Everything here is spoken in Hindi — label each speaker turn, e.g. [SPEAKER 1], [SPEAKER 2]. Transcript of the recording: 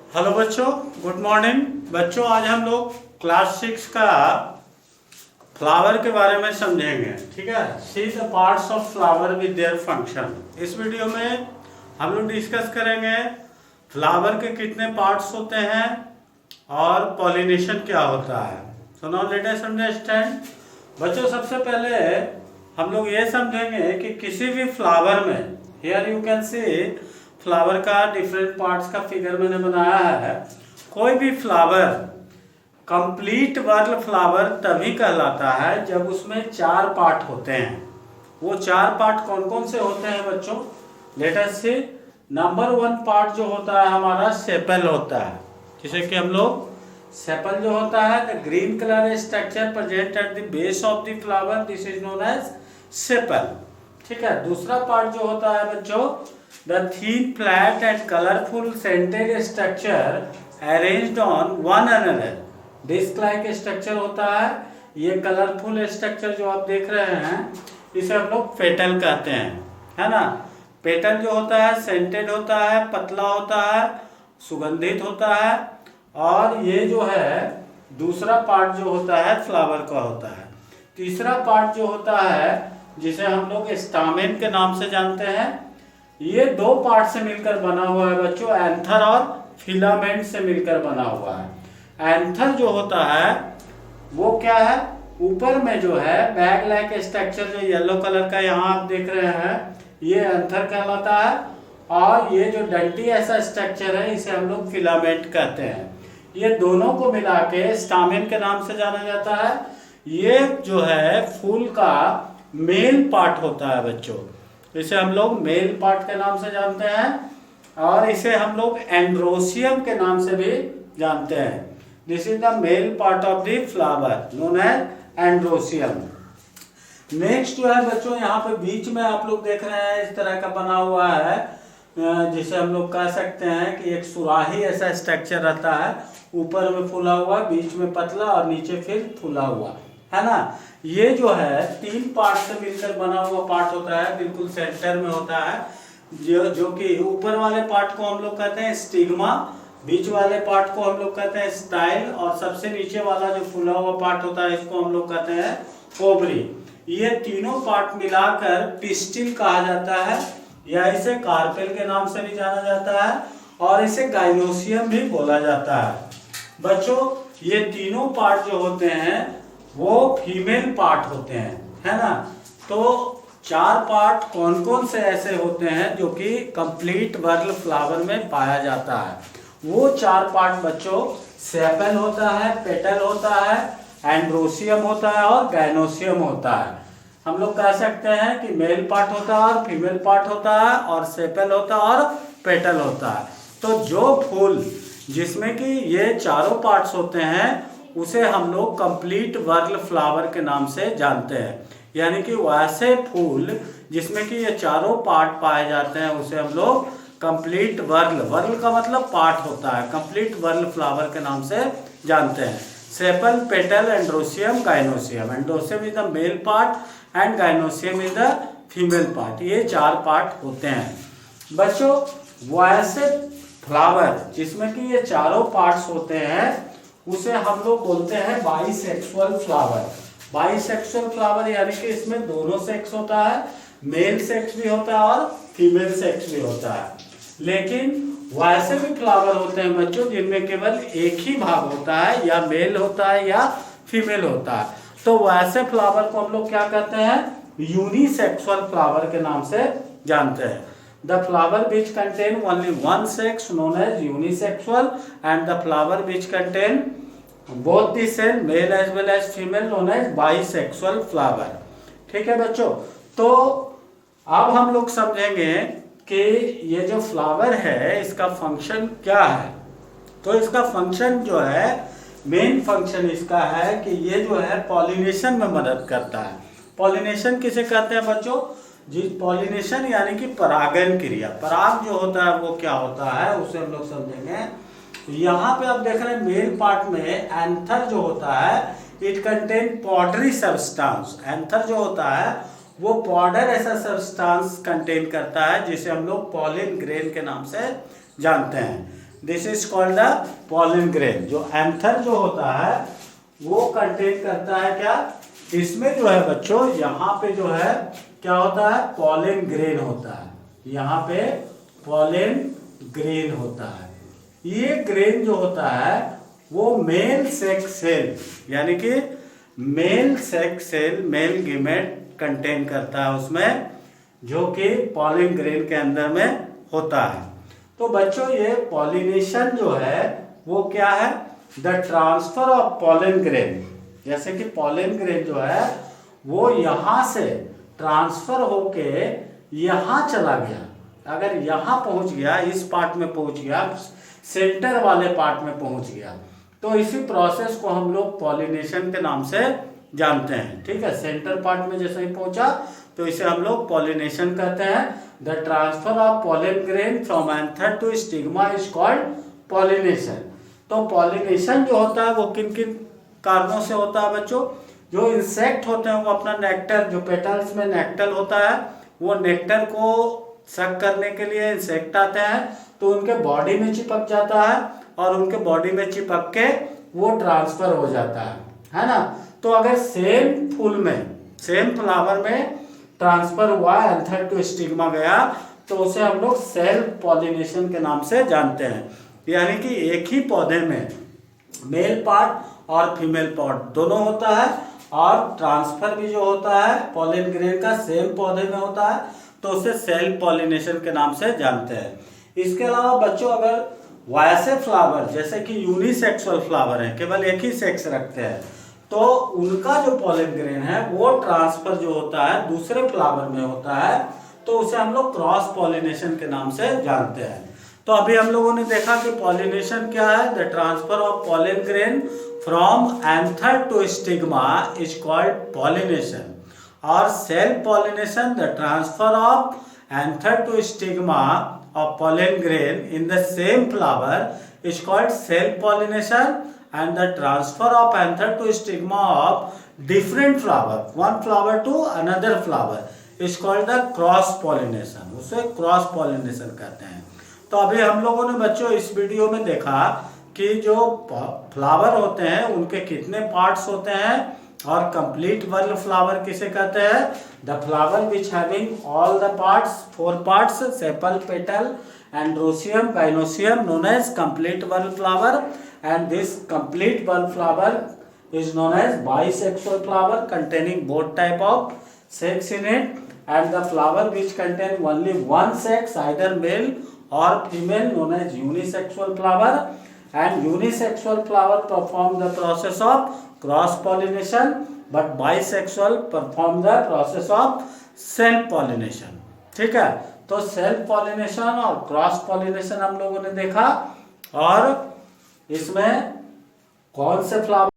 [SPEAKER 1] हेलो बच्चों, गुड मॉर्निंग। बच्चों, आज हम लोग क्लास 6 का फ्लावर के बारे में समझेंगे। ठीक है, see the parts of flower with their function. इस वीडियो में हम लोग डिस्कस करेंगे फ्लावर के कितने पार्ट्स होते हैं और पॉलिनेशन क्या होता है। So now let us understand. बच्चों, सबसे पहले हम लोग ये समझेंगे कि किसी भी फ्लावर में, here you can see flower का डिफरेंट पार्ट्स का फिगर मैंने बनाया है। कोई भी फ्लावर कंप्लीट वर्ल फ्लावर तभी कहलाता है जब उसमें 4 पार्ट होते हैं। वो 4 पार्ट कौन कौन से होते हैं बच्चों? लेट अस सी। नंबर 1 पार्ट जो होता है हमारा सेपल होता है, जिसे कि हम लोग सेपल जो होता है the green colour structure present at the base of the flower, this is known as sepal. ठीक है। दूसरा पार्ट जो होता है बच्चों the thin, flat and colorful scented structure arranged on one another, disc-like structure होता है। ये कलरफुल स्ट्रक्चर जो आप देख रहे हैं इसे हम लोग पेटल कहते हैं, है ना। पेटल जो होता है सेंटेड होता है, पतला होता है, सुगंधित होता है। और ये जो है दूसरा पार्ट जो होता है फ्लावर का होता है। तीसरा पार्ट जो होता है जिसे हम लोग स्टामेन के नाम से जानते हैं, ये 2 पार्ट से मिलकर बना हुआ है बच्चों, एंथर और फिलामेंट से मिलकर बना हुआ है। एंथर जो होता है वो क्या है, ऊपर में जो है बैग लाइक स्ट्रक्चर जो येलो कलर का यहाँ आप देख रहे हैं, ये एंथर कहलाता है। और ये जो डंटी ऐसा स्ट्रक्चर है इसे हम लोग फिलामेंट कहते हैं। ये दोनों को मिला के स्टामेन के नाम से जाना जाता है। ये जो है फूल का मेल पार्ट होता है बच्चों, इसे हम लोग मेल पार्ट के नाम से जानते हैं। और इसे हम लोग एंड्रोसियम के नाम से भी जानते हैं। This is the male part of the flower known as androecium. Next जो है बच्चों, यहाँ पे बीच में आप लोग देख रहे हैं इस तरह का बना हुआ है, जिसे हम लोग कह सकते हैं कि एक सुराही ऐसा स्ट्रक्चर रहता है, ऊपर में फूला हुआ, बीच में पतला और नीचे फिर फूला हुआ, है ना। ये जो है 3 पार्ट से मिलकर बना हुआ पार्ट होता है, बिल्कुल सेंटर में होता है। जो कि ऊपर वाले पार्ट को हम लोग कहते हैं स्टिग्मा, बीच वाले पार्ट को हम लोग कहते हैं स्टाइल, और सबसे नीचे वाला जो फूला हुआ पार्ट होता है इसको हम लोग कहते हैं ओवरी। ये तीनों पार्ट मिलाकर पिस्टिल कहा जाता है, या इसे कार्पेल के नाम से भी जाना जाता है, और इसे गाइनोसियम भी बोला जाता है। बच्चों, ये तीनों पार्ट जो होते हैं वो फीमेल पार्ट होते हैं, है ना। तो 4 पार्ट कौन कौन से ऐसे होते हैं जो कि कंप्लीट वर्ल फ्लावर में पाया जाता है? वो 4 पार्ट बच्चों सेपल होता है, पेटल होता है, एंड्रोसियम होता है और गाइनोसियम होता है। हम लोग कह सकते हैं कि मेल पार्ट होता है और फीमेल पार्ट होता है, और सेपल होता है और पेटल होता है। तो जो फूल जिसमें कि ये चारों पार्ट्स होते हैं उसे हम लोग कंप्लीट वर्ल फ्लावर के नाम से जानते हैं। यानी कि वैसे फूल जिसमें कि ये चारों पार्ट पाए जाते हैं उसे हम लोग कंप्लीट वर्ल, वर्ल का मतलब पार्ट होता है, कंप्लीट वर्ल फ्लावर के नाम से जानते हैं। Sepal, petal, androecium, gynoecium. Androecium is the male part and gynoecium is the female part. ये 4 पार्ट होते हैं बच्चों। वैसे फ्लावर जिसमें कि ये चारों पार्ट्स होते हैं उसे हम लोग बोलते हैं बाइसेक्सुअल फ्लावर। बाइसेक्सुअल फ्लावर यानी कि इसमें दोनों सेक्स होता है, मेल सेक्स भी होता है और फीमेल सेक्स भी होता है। लेकिन वैसे भी फ्लावर होते हैं बच्चों जिनमें केवल एक ही भाग होता है, या मेल होता है या फीमेल होता है। तो वैसे फ्लावर को हम लोग क्या कहते हैं? यूनिसेक्सुअल फ्लावर के नाम से जानते हैं। The flower which contain only one sex known as unisexual, and the flower which contain both the cell male as well as female known as bisexual flower। ठीक है बच्चों, तो अब हम लोग समझेंगे कि ये जो फ्लावर है इसका फंक्शन क्या है। तो इसका फंक्शन जो है, मेन फंक्शन इसका है कि ये जो है पॉलिनेशन में मदद करता है। पॉलिनेशन किसे कहते हैं बच्चों? जी, पॉलिनेशन यानी कि परागन क्रिया। पराग जो होता है वो क्या होता है उसे हम लोग समझेंगे। यहाँ पे आप देख रहे हैं मेल पार्ट में एंथर जो होता है it contain powdery substance. Anther जो होता है वो पाउडर ऐसा सब्सटेंस कंटेन करता है जिसे हम लोग पॉलिन ग्रेन के नाम से जानते हैं। This is called the pollen grain. जो एंथर जो होता है वो कंटेन करता है क्या, इसमें जो है बच्चों यहाँ पे जो है क्या होता है, पॉलन ग्रेन होता है, यहाँ पे पॉलन ग्रेन होता है। ये ग्रेन जो होता है वो मेल सेक्स सेल यानी कि male sex cell, male gamete contain करता है उसमें, जो कि पॉलन ग्रेन के अंदर में होता है। तो बच्चों ये पॉलिनेशन जो है वो क्या है, the transfer of pollen grain. जैसे कि पॉलन ग्रेन जो है वो यहाँ से ट्रांसफर होके यहाँ चला गया, अगर यहाँ पहुँच गया, इस पार्ट में पहुँच गया, सेंटर वाले पार्ट में पहुँच गया, तो इसी प्रोसेस को हम लोग पॉलिनेशन के नाम से जानते हैं। ठीक है, सेंटर पार्ट में जैसे ही पहुंचा तो इसे हम लोग पॉलिनेशन कहते हैं। The transfer of pollen grain from anther to stigma is called pollination. तो पॉलिनेशन जो होता है वो किन किन कारणों से होता है बच्चों, जो इंसेक्ट होते हैं वो अपना नेक्टर, जो पेटल्स में नेक्टर होता है, वो नेक्टर को सक करने के लिए इंसेक्ट आते हैं, तो उनके बॉडी में चिपक जाता है और उनके बॉडी में चिपक के वो ट्रांसफर हो जाता है ना। तो अगर सेम फूल में, सेम फ्लावर में ट्रांसफर हुआ, एंथर टू स्टिग्मा गया, तो उसे हम लोग सेल्फ पॉलिनेशन के नाम से जानते हैं। यानी कि एक ही पौधे में मेल पार्ट और फीमेल पार्ट दोनों होता है, और ट्रांसफर भी जो होता है पॉलन ग्रेन का सेम पौधे में होता है, तो उसे सेल्फ पॉलिनेशन के नाम से जानते हैं। इसके अलावा बच्चों अगर वैसे फ्लावर जैसे कि यूनिसेक्सुअल फ्लावर हैं, केवल एक ही सेक्स रखते हैं, तो उनका जो पॉलन ग्रेन है वो ट्रांसफर जो होता है दूसरे फ्लावर में होता है, तो उसे हम लोग क्रॉस पॉलिनेशन के नाम से जानते हैं। तो अभी हम लोगों ने देखा कि पॉलिनेशन क्या है, the transfer of pollen grain from anther to stigma is called pollination, और self pollination the transfer of anther to stigma of pollen grain in the same flower is called self pollination, and the transfer of anther to stigma of different flower, one flower to another flower is called the cross pollination, उसे क्रॉस पॉलिनेशन कहते हैं। तो अभी हम लोगों ने बच्चों इस वीडियो में देखा कि जो फ्लावर होते हैं उनके कितने पार्ट्स होते हैं, और कंप्लीट वर्ल फ्लावर किसे कहते हैं, the flower which having all the parts, 4 parts, sepal, petal, androecium, gynoecium, known as complete whorl flower, and this complete whorl flower is known as bisexual flower containing both type of sex in it, and the flower which contain only one sex, either male or female, known as unisexual flower, and unisexual flower perform the process of cross pollination, but bisexual perform the process of self pollination। ठीक है, तो सेल्फ पॉलिनेशन और क्रॉस पॉलिनेशन हम लोगों ने देखा, और इसमें कौन से फ्लावर